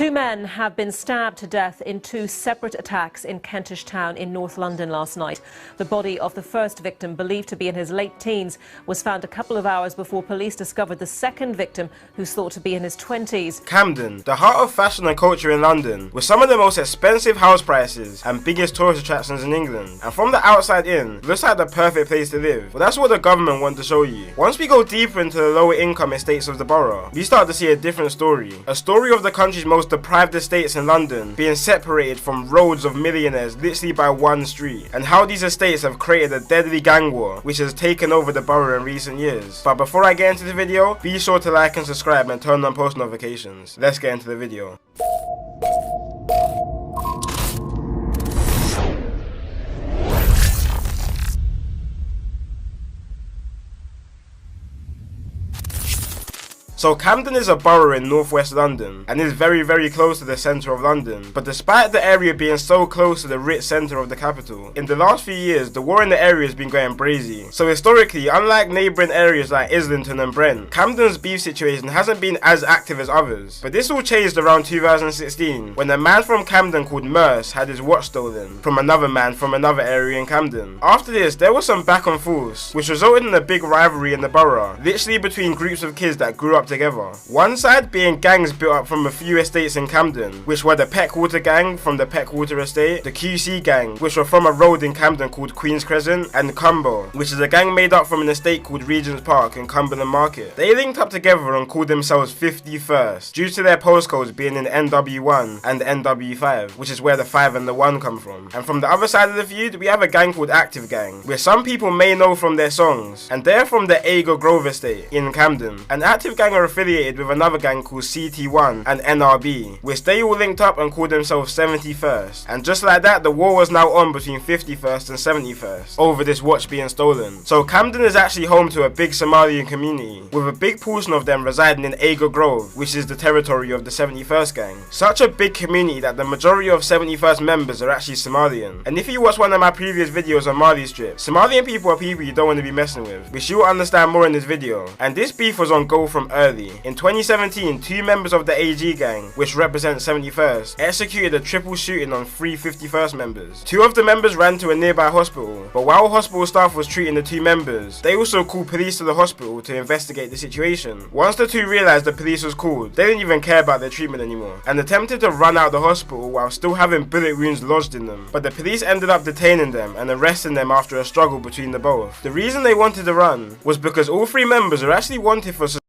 Two men have been stabbed to death in two separate attacks in Kentish Town in North London last night. The body of the first victim, believed to be in his late teens, was found a couple of hours before police discovered the second victim, who's thought to be in his 20s. Camden, the heart of fashion and culture in London, with some of the most expensive house prices and biggest tourist attractions in England. And from the outside in, looks like the perfect place to live. But that's what the government want to show you. Once we go deeper into the lower income estates of the borough, we start to see a different story. A story of the country's most deprived estates in London being separated from roads of millionaires literally by one street, and how these estates have created a deadly gang war which has taken over the borough in recent years. But before I get into the video, be sure to like and subscribe and turn on post notifications. Let's get into the video. So Camden is a borough in northwest London and is very close to the centre of London. But despite the area being so close to the rich centre of the capital, in the last few years the war in the area has been going brazy. So historically, unlike neighbouring areas like Islington and Brent, Camden's beef situation hasn't been as active as others. But this all changed around 2016 when a man from Camden called Merce had his watch stolen from another man from another area in Camden. After this, there was some back and forth which resulted in a big rivalry in the borough, literally between groups of kids that grew up together. One side being gangs built up from a few estates in Camden, which were the Peckwater gang from the Peckwater estate, the QC gang, which were from a road in Camden called Queen's Crescent, and Cumber, which is a gang made up from an estate called Regent's Park in Cumberland Market. They linked up together and called themselves 51st, due to their postcodes being in NW1 and NW5, which is where the 5 and the 1 come from. And from the other side of the feud, we have a gang called Active Gang, which some people may know from their songs, and they're from the Agar Grove estate in Camden. And Active Gang are affiliated with another gang called CT1 and NRB, which they all linked up and called themselves 71st. And just like that, the war was now on between 51st and 71st over this watch being stolen. So Camden is actually home to a big Somalian community, with a big portion of them residing in Agar Grove, which is the territory of the 71st gang. Such a big community that the majority of 71st members are actually Somalian. And if you watch one of my previous videos on Mali Strip, Somalian people are people you don't want to be messing with, which you will understand more in this video. And this beef was on go from early. In 2017, two members of the AG gang, which represents 71st, executed a triple shooting on three 51st members. Two of the members ran to a nearby hospital, but while hospital staff was treating the two members, they also called police to the hospital to investigate the situation. Once the two realised the police was called, they didn't even care about their treatment anymore, and attempted to run out the hospital while still having bullet wounds lodged in them. But the police ended up detaining them and arresting them after a struggle between the both. The reason they wanted to run was because all three members are actually wanted for